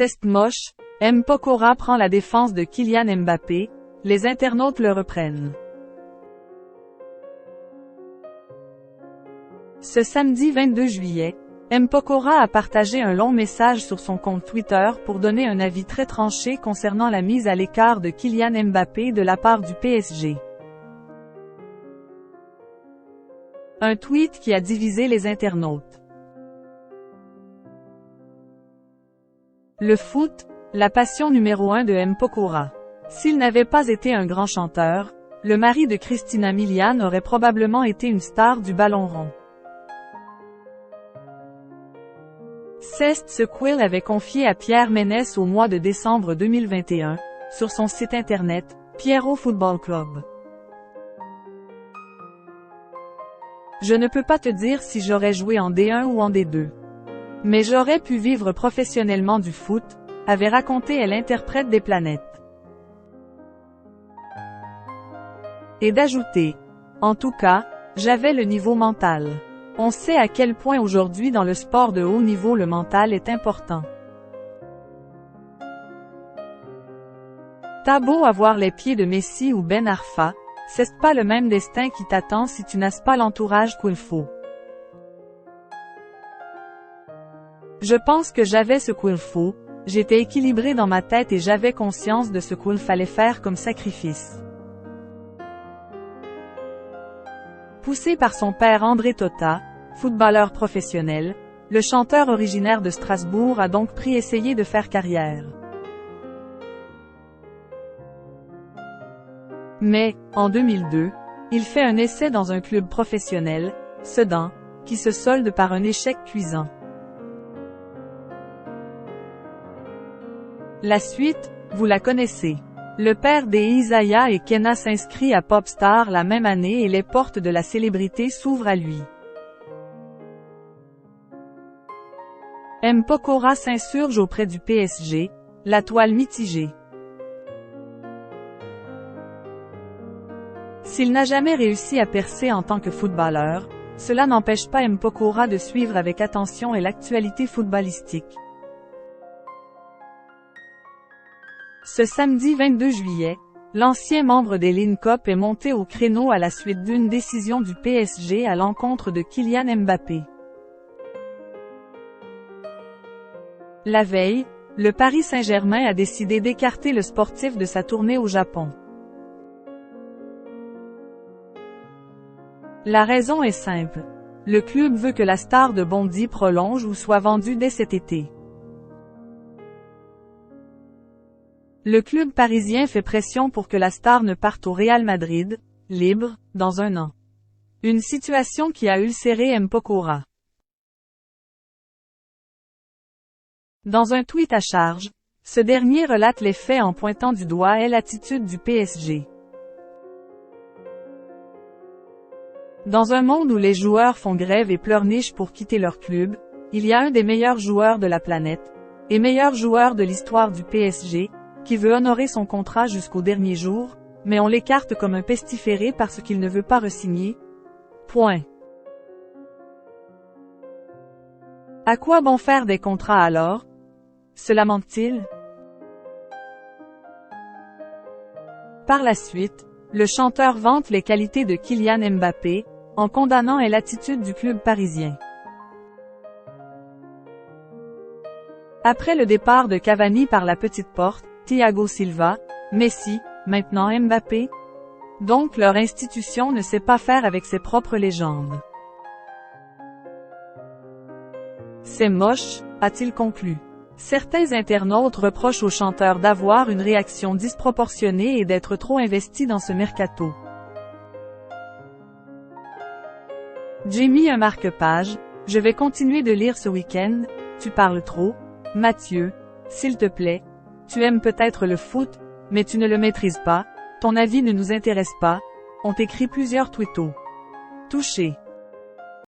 C'est moche, M. Pokora prend la défense de Kylian Mbappé, les internautes le reprennent. Ce samedi 22 juillet, M. Pokora a partagé un long message sur son compte Twitter pour donner un avis très tranché concernant la mise à l'écart de Kylian Mbappé de la part du PSG. Un tweet qui a divisé les internautes. Le foot, la passion numéro 1 de M. Pokora. S'il n'avait pas été un grand chanteur, le mari de Christina Milian aurait probablement été une star du ballon rond. C'est ce qu'il avait confié à Pierre Ménès au mois de décembre 2021, sur son site internet, Pierrot Football Club. Je ne peux pas te dire si j'aurais joué en D1 ou en D2. Mais j'aurais pu vivre professionnellement du foot, avait raconté l'interprète des planètes. Et d'ajouter. En tout cas, j'avais le niveau mental. On sait à quel point aujourd'hui dans le sport de haut niveau le mental est important. T'as beau avoir les pieds de Messi ou Ben Arfa, c'est pas le même destin qui t'attend si tu n'as pas l'entourage qu'il faut. Je pense que j'avais ce qu'il faut, j'étais équilibré dans ma tête et j'avais conscience de ce qu'il fallait faire comme sacrifice. Poussé par son père André Tota, footballeur professionnel, le chanteur originaire de Strasbourg a donc essayé de faire carrière. Mais, en 2002, il fait un essai dans un club professionnel, Sedan, qui se solde par un échec cuisant. La suite, vous la connaissez. Le père d'Isaiah et Kenna s'inscrit à Popstar la même année et les portes de la célébrité s'ouvrent à lui. M. Pokora s'insurge auprès du PSG, la toile mitigée. S'il n'a jamais réussi à percer en tant que footballeur, cela n'empêche pas M. Pokora de suivre avec attention l'actualité footballistique. Ce samedi 22 juillet, l'ancien membre des Lincop est monté au créneau à la suite d'une décision du PSG à l'encontre de Kylian Mbappé. La veille, le Paris Saint-Germain a décidé d'écarter le sportif de sa tournée au Japon. La raison est simple. Le club veut que la star de Bondy prolonge ou soit vendue dès cet été. Le club parisien fait pression pour que la star ne parte au Real Madrid, libre, dans un an. Une situation qui a ulcéré M. Pokora. Dans un tweet à charge, ce dernier relate les faits en pointant du doigt l'attitude du PSG. Dans un monde où les joueurs font grève et pleurnichent pour quitter leur club, il y a un des meilleurs joueurs de la planète, et meilleur joueur de l'histoire du PSG, qui veut honorer son contrat jusqu'au dernier jour, mais on l'écarte comme un pestiféré parce qu'il ne veut pas re-signer. Point. À quoi bon faire des contrats alors? Se lamente-t-il? Par la suite, le chanteur vante les qualités de Kylian Mbappé, en condamnant l'attitude du club parisien. Après le départ de Cavani par la petite porte, Thiago Silva, Messi, maintenant Mbappé. Donc leur institution ne sait pas faire avec ses propres légendes. C'est moche, a-t-il conclu. Certains internautes reprochent au chanteur d'avoir une réaction disproportionnée et d'être trop investi dans ce mercato. J'ai mis un marque-page, je vais continuer de lire ce week-end, tu parles trop, Mathieu, s'il te plaît, tu aimes peut-être le foot, mais tu ne le maîtrises pas, ton avis ne nous intéresse pas, ont écrit plusieurs tweetos. Touché.